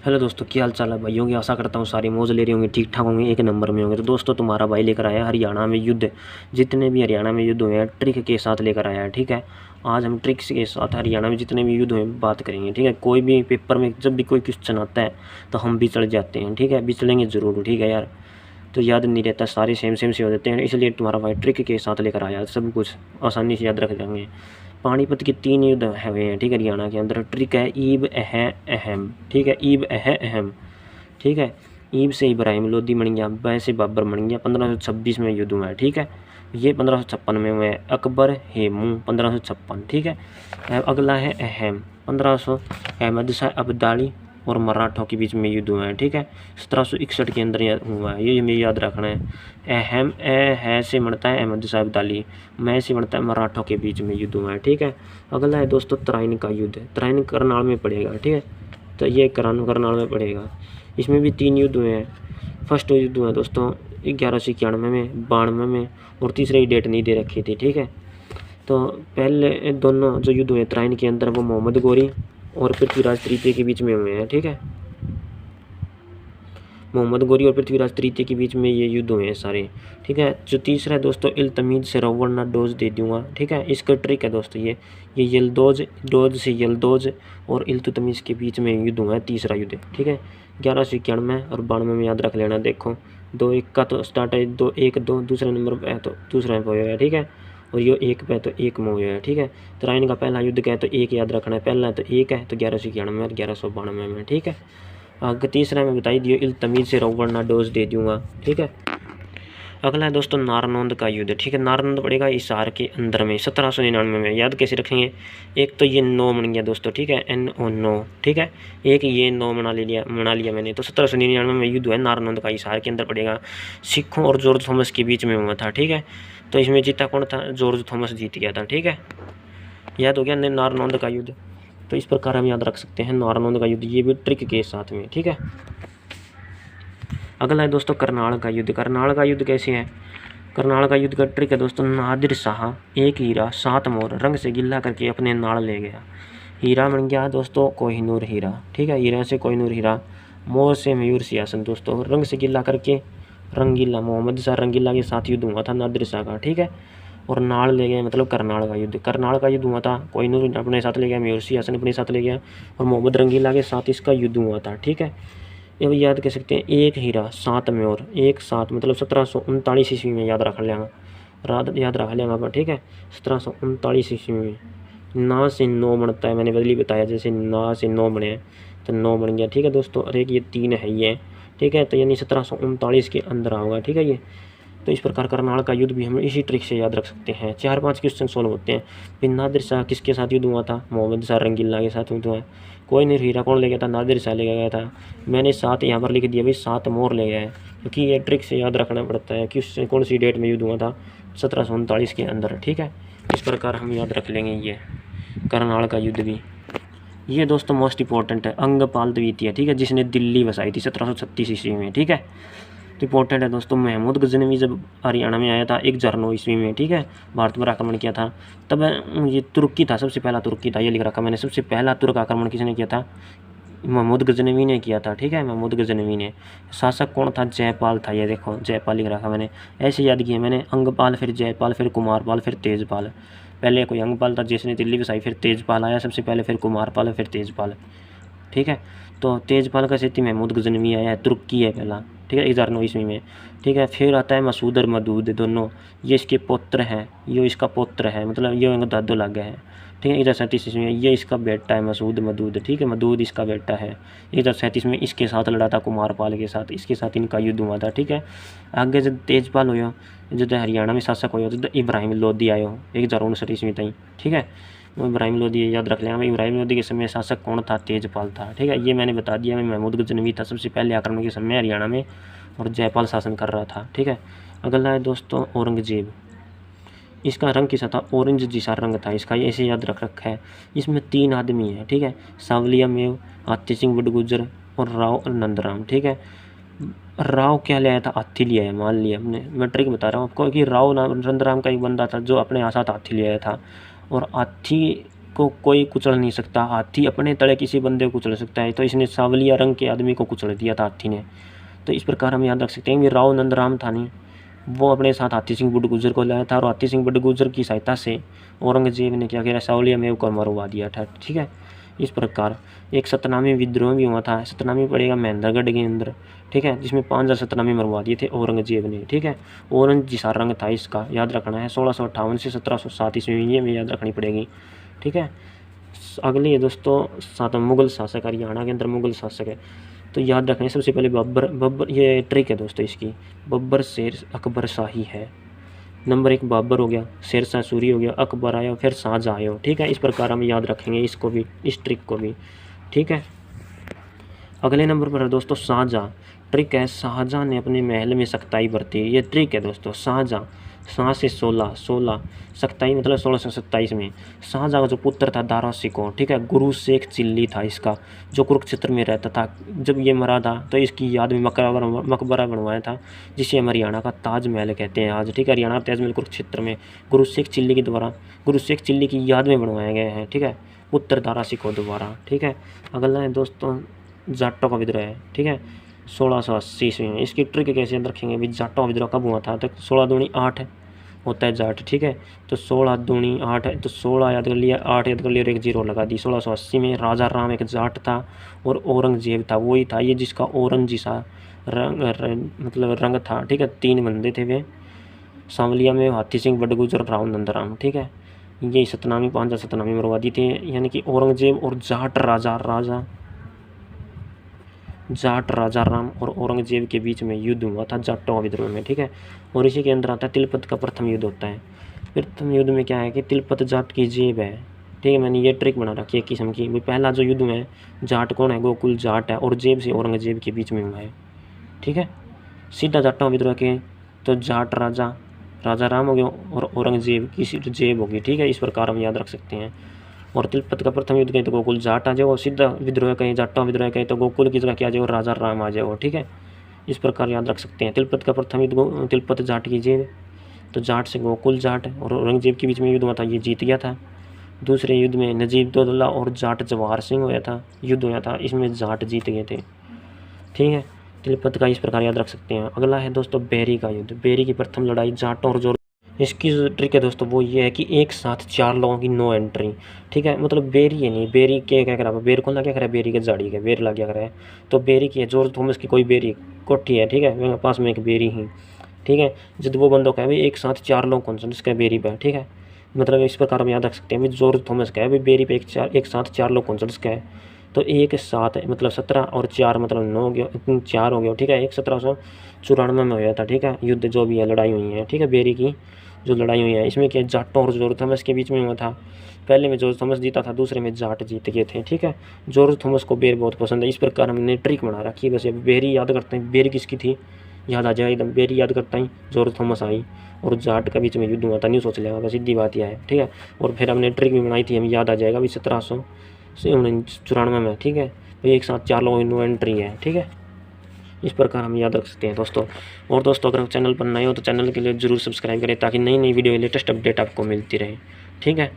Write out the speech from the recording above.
Hello दोस्तों, क्या हाल चाल है भाई होंगे। आशा करता हूँ सारी मौज ले रही होंगे, ठीक ठाक होंगे, एक नंबर में होंगे। तो दोस्तों, तुम्हारा भाई लेकर आया हरियाणा में युद्ध। जितने भी हरियाणा में युद्ध हुए हैं ट्रिक के साथ लेकर आया है। ठीक है, आज हम ट्रिक्स के साथ हरियाणा में जितने भी युद्ध हुए बात करेंगे। ठीक है, कोई भी पेपर में जब भी कोई क्वेश्चन आता है तो हम भी चढ़ जाते हैं। ठीक है, बिचलेंगे ज़रूर। ठीक है यार, तो याद नहीं रहता, सारे सेम सेम से हो जाते हैं, इसलिए तुम्हारा भाई ट्रिक के साथ लेकर आया, सब कुछ आसानी से याद रख जाएंगे। पानीपत के 3 युद्ध हुए हैं। ठीक है, हरियाणा के अंदर। ट्रिक है ईब अह अहम। ठीक है, ईब अह अहम। ठीक है, ईब से इब्राहिम लोदी बन गया, बै से बाबर बन गया। 1526 में युद्ध हुआ है। ठीक है, ये 1556 में हुआ है। अकबर हेमू 1556। ठीक है, अगला है अहम 1500। अहमद शाह अब्दाली और मराठों के बीच में युद्ध हुआ है। ठीक है, 1761 के अंदर हुआ है। ये हमें याद रखना है। अहम है से बनता है अहमद शाह अब्दाली, मैं से बनता है मराठों के बीच में युद्ध हुआ है। ठीक है, अगला है दोस्तों तराइन का युद्ध। तराइन करनाल में पड़ेगा। ठीक है, तो ये करनाल में पड़ेगा। इसमें भी 3 युद्ध हुए हैं। फर्स्ट युद्ध हुआ दोस्तों 1191 में, 92 में, और तीसरे की डेट नहीं दे रखी थी। ठीक है, तो पहले दोनों जो युद्ध हुए तराइन के अंदर वो मोहम्मद गोरी और पृथ्वीराज तृतीय के बीच में हुए हैं। ठीक है, मोहम्मद गोरी और पृथ्वीराज तृतीय के बीच में ये युद्ध हुए हैं सारे। ठीक है, जो तीसरा है दोस्तों इल्तमीज से रोवर ना डोज दे दूंगा। ठीक है, इसका ट्रिक है दोस्तों ये यलदोज, डोज से यलदोज और इल्तुतमिश के बीच में युद्ध हुआ है, तीसरा युद्ध। ठीक है, 1191 और 92 में याद रख लेना। देखो 2-1 का तो स्टार्ट है, 2-1-2 दूसरे नंबर पर है तो दूसरा पे है। ठीक है, और ये 1 पे तो 1 में है। ठीक है, तराइन का पहला युद्ध क्या है तो 1 याद रखना है, पहला है तो 1 है, तो 1191 और 1192 में। ठीक है, आगे तीसरा में बताई दियो इल्तमीज से रोवर ना डोज दे दूंगा। ठीक है, अगला है दोस्तों नारनौंद का युद्ध। ठीक है, नारनौंद पड़ेगा हिसार के अंदर में 1799 में। याद कैसे रखेंगे, एक तो ये 9 बन गया दोस्तों। ठीक है, NO 9। ठीक है, एक ये 9 बना लिया मैंने। तो 1799 में युद्ध है नारनौंद का, हिसार के अंदर पड़ेगा। सिखों और जॉर्ज थॉमस के बीच में हुआ था। ठीक है, तो इसमें जीता कौन था, जॉर्ज थॉमस जीत गया था। ठीक है, याद हो गया नारनौंद का युद्ध। तो इस प्रकार हम याद रख सकते हैं नारनौंद का युद्ध, ये भी ट्रिक के साथ में। ठीक है, अगला है दोस्तों करनाल का युद्ध। करनाल का युद्ध कैसे है, करनाल का युद्ध का ट्रिक है दोस्तों नादिर शाह 1 हीरा 7 मोर रंग से गिल्ला करके अपने नाल ले गया। हीरा बन गया दोस्तों कोहिनूर हीरा। ठीक है, हीरा से कोहिनूर हीरा, मोर से मयूर सियासन दोस्तों, रंग से गिल्ला करके रंगीला, मोहम्मद शाह रंगीला के साथ युद्ध हुआ था नादिर शाह का। ठीक है, और नाल ले गए मतलब करनाल का युद्ध। करनाल का युद्ध हुआ था, कोहिनूर अपने साथ ले गया, मयूर सियासन अपने साथ ले गया, और मोहम्मद रंगीला के साथ इसका युद्ध हुआ था। ठीक है, ये भी याद कर सकते हैं 1 हीरा 7 मोर, 1-7 मतलब 1739 ईस्वी में याद रख लेंगे, याद रख लेंगे पर। ठीक है, 1739 ईस्वी में ना से 9 बनता है, मैंने पहले बताया जैसे ना से 9 बने तो 9 बन गया। ठीक है दोस्तों, और एक ये 3 है ये। ठीक है, तो यानी 1739 के अंदर होगा। ठीक है, ये तो इस प्रकार करनाल का युद्ध भी हम इसी ट्रिक से याद रख सकते हैं। 4-5 क्वेश्चन सोल्व होते हैं। फिर नादिर शाह किसके साथ युद्ध हुआ था, मोहम्मद शाह रंगीला के साथ युद्ध हुआ। कोई नहीं हीरा कौन ले गया था, नादिर शाह ले गया था। मैंने 7 यहाँ पर लिख दिया भाई, 7 मोर ले गया है, क्योंकि ये ट्रिक से याद रखना पड़ता है कि उससे कौन सी डेट में युद्ध हुआ था, 1739 के अंदर। ठीक है, इस प्रकार हम याद रख लेंगे ये करनाल का युद्ध भी। ये दोस्तों मोस्ट इंपॉर्टेंट है, अंगपाल द्वितीय। ठीक है, जिसने दिल्ली बसाई थी 1736 ईस्वी में। ठीक है, तो इंपॉर्टेंट है दोस्तों। महमूद गजनवी जब हरियाणा में आया था 1/09 ईस्वी में। ठीक है, भारत पर आक्रमण किया था, तब ये तुर्की था, सबसे पहला तुर्की था, ये लिख रखा मैंने। सबसे पहला तुर्क आक्रमण किसने किया था, महमूद गजनवी ने किया था। ठीक है, महमूद गजनवी ने। शासक कौन था, जयपाल था, ये देखो जयपाल लिख रखा मैंने, ऐसे याद किया मैंने। अंगपाल, फिर जयपाल, फिर कुमारपाल, फिर तेजपाल। पहले कोई अंगपाल था जिसने दिल्ली बसाई, फिर तेजपाल आया सबसे पहले, फिर कुमारपाल, फिर तेजपाल। ठीक है, तो तेजपाल का सेती महमूद गजनवी आया है, तुर्की है पहला। ठीक है, 1009 ईस्वी में। ठीक है, फिर आता है मसूद और मदूद, दोनों ये इसके पुत्र हैं, ये इसका पुत्र है, मतलब ये दादो लग गया है। ठीक है, 1037 ईस्वी में ये इसका बेटा है मसूद मदूद। ठीक है, मदूद इसका बेटा है। 1037 में इसके साथ लड़ा था, कुमारपाल के साथ, इसके साथ इनका युद्ध हुआ था। ठीक है, आगे जब तेजपाल हुआ, जो हरियाणा में शासक हुआ तो इब्राहिम लोदी आयो 1059 ईस्वी तक। ठीक है, इब्राहिम लोदी याद रख लेंगे। इब्राहिम लोदी के समय शासक कौन था, तेजपाल था। ठीक है, ये मैंने बता दिया। मैं महमूद गजनवी था सबसे पहले आक्रमण के समय हरियाणा में, और जयपाल शासन कर रहा था। ठीक है, अगला है दोस्तों औरंगजेब। इसका रंग कैसा था, ऑरेंज जैसा रंग था इसका, ये ऐसे याद रख रखा है। इसमें 3 आदमी हैं। ठीक है, सावलिया मेव, आते सिंह बड़गुजर और राव नंदराम। ठीक है, राव क्या लिया था, हाथी लिया है, मान लिया हमने। मैं ट्रिक बता रहा हूँ आपको कि राव नंदराम का एक बंदा था जो अपने साथ हाथी ले आया था, और हाथी को कोई कुचल नहीं सकता, हाथी अपने तले किसी बंदे को कुचल सकता है। तो इसने सांवलिया रंग के आदमी को कुचल दिया था हाथी ने। तो इस प्रकार हम याद रख सकते हैं कि राव नंदराम थानी वो अपने साथ हाथी सिंह बुडगुजर को लाया था और हाथी सिंह बुडगुजर की सहायता से औरंगजेब ने क्या किया, सांवलिया मेव को मरवा दिया था। ठीक है, इस प्रकार एक सतनामी विद्रोह भी हुआ था। सतनामी पड़ेगा महेंद्रगढ़ के अंदर। ठीक है, जिसमें 5,000 सतनामी मरवा दिए थे औरंगजेब ने। ठीक है, औरंग जिसा रंग था इसका याद रखना है। 1658 से 1707 ईस्वी ये में याद रखनी पड़ेगी। ठीक है, अगली है दोस्तों 7 मुगल शासक, हरियाणा के अंदर मुगल शासक है। तो याद रखें सबसे पहले बब्बर ये ट्रिक है दोस्तों इसकी, बब्बर शेर अकबर शाही है। नंबर 1 बाबर हो गया, शेरशाह सूरी हो गया, अकबर आया, फिर शाहजहाँ आया। ठीक है, इस प्रकार हम याद रखेंगे इसको भी, इस ट्रिक को भी। ठीक है, अगले नंबर पर है दोस्तों शाहजहाँ। ट्रिक है, शाहजहाँ ने अपने महल में सख्ताई बरती। ये ट्रिक है दोस्तों, शाहजहाँ, शाह से 16 सख्ताई मतलब 1627 में। शाहजहाँ का जो पुत्र था दारा सिकोह, ठीक है, गुरु शेख चिल्ली था इसका, जो कुरुक्षेत्र में रहता था। जब ये मरा था तो इसकी याद में मकबरा बनवाया था, जिसे हम हरियाणा का ताजमहल कहते हैं आज। ठीक है, हरियाणा ताजमहल कुरुक्षेत्र में गुरु शेख चिल्ली के द्वारा, गुरु शेख चिल्ली की याद में बनवाया गया है। ठीक है, पुत्र दारा सिकोह द्वारा। ठीक है, अगला है दोस्तों जाटों का विद्रोह है। ठीक है, 1680 ईस्वी में। इसकी ट्रिक कैसे याद रखेंगे भी, जाटों का विद्रोह कब हुआ था, तो 16 दूनी 8 होता है जाट। ठीक है, तो 16 दूनी 8 है, तो 16 याद कर लिया, 8 याद कर लिया और एक 0 लगा दी। 1680 में राजा राम एक जाट था और औरंगजेब था, वही था ये जिसका औरंग जिसा मतलब रंग था। ठीक है, 3 बंदे थे वे, सांवलिया में हाथी सिंह बडगुजर राव नंदराम। ठीक है, ये सतनामी 5,000 सतनामी मरवा दी थी, यानी कि औरंगजेब और जाट राजा राम और औरंगजेब के बीच में युद्ध हुआ था जाटों विद्रोह में। ठीक है, और इसी के अंदर आता है तिलपत का प्रथम युद्ध होता है। प्रथम युद्ध में क्या है कि तिलपत जाट की जेब है। ठीक है, मैंने ये ट्रिक बना रखी है किस्म की। पहला जो युद्ध में जाट कौन है, गोकुल जाट है और जेब से औरंगजेब के बीच में हुआ है। ठीक है, सीधा जाटों विद्रोह के तो जाट राजा राम हो गया और औरंगजेब की जेब होगी। ठीक है, इस प्रकार हम याद रख सकते हैं। और तिलपत का प्रथम युद्ध कहें तो गोकुल जाट आ जाओ, सीधा विद्रोह कहें जाटों विद्रोह कहें तो गोकुल की जगह क्या आ जाओ, राजा राम आ जाओ। ठीक है, इस प्रकार याद रख सकते हैं। तिलपत का प्रथम युद्ध तिलपत जाट की जेब, तो जाट से गोकुल जाट और औरंगजेब के बीच में युद्ध हुआ था, ये जीत गया था। दूसरे युद्ध में नजीब दौलत और जाट जवाहर सिंह हुआ था, युद्ध हुआ था, इसमें जाट जीत गए थे। ठीक है, तिलपत का इस प्रकार याद रख सकते हैं। अगला है दोस्तों बेरी का युद्ध। बेरी की प्रथम लड़ाई जाटों और जो इसकी जो ट्रिक है दोस्तों वो ये है कि एक साथ 4 लोगों की नो एंट्री। ठीक है, मतलब बेरी है नहीं, बेरी के क्या करा, बेर कौन ला क्या करा, बेरी के जाड़ी के बेर ला क्या करा है, तो बेरी की है जॉर्ज थॉमस की कोई बेरी कोठी है। ठीक है, मेरे पास में एक बेरी ही। ठीक है, जब वो बंदों का है भाई एक साथ 4 लोग कौन सा जिसका बेरी पे। ठीक है, मतलब इस प्रकार हम याद रख सकते हैं भाई जॉर्ज थॉमस का है भाई बेरी पे एक साथ 4 लोग कौन सा जिसका है, तो एक साथ मतलब 17 और 4 मतलब 9 हो गया, 4 हो गया। ठीक है, एक 1794 में हुआ था। ठीक है, युद्ध जो भी है लड़ाई हुई है। ठीक है, बेरी की जो लड़ाई हुई है इसमें क्या जाटों और जॉर्ज थॉमस के बीच में हुआ था। पहले में जॉर्ज थॉमस जीता था, दूसरे में जाट जीत गए थे। ठीक है, जॉर्ज थॉमस को बेर बहुत पसंद है, इस प्रकार हमने ट्रिक बना रखी है। बस अब बेरी याद करते हैं, बेरी किसकी थी याद आ जाएगा एकदम, बेरी याद करता ही जॉर्ज थॉमस आई और जाट का बीच में युद्ध हुआ था, नहीं सोच लेगा, बस सीधी बात यह है। ठीक है, और फिर हमने ट्रिक भी बनाई थी, हमें याद आ जाएगा भाई 1794 में। ठीक है, तो एक साथ 4 लोगों की नो एंट्री है। ठीक है, इस प्रकार हम याद रख सकते हैं दोस्तों। और दोस्तों अगर चैनल पर नए हो तो चैनल के लिए ज़रूर सब्सक्राइब करें ताकि नई नई वीडियो लेटेस्ट अपडेट आपको मिलती रहे। ठीक है।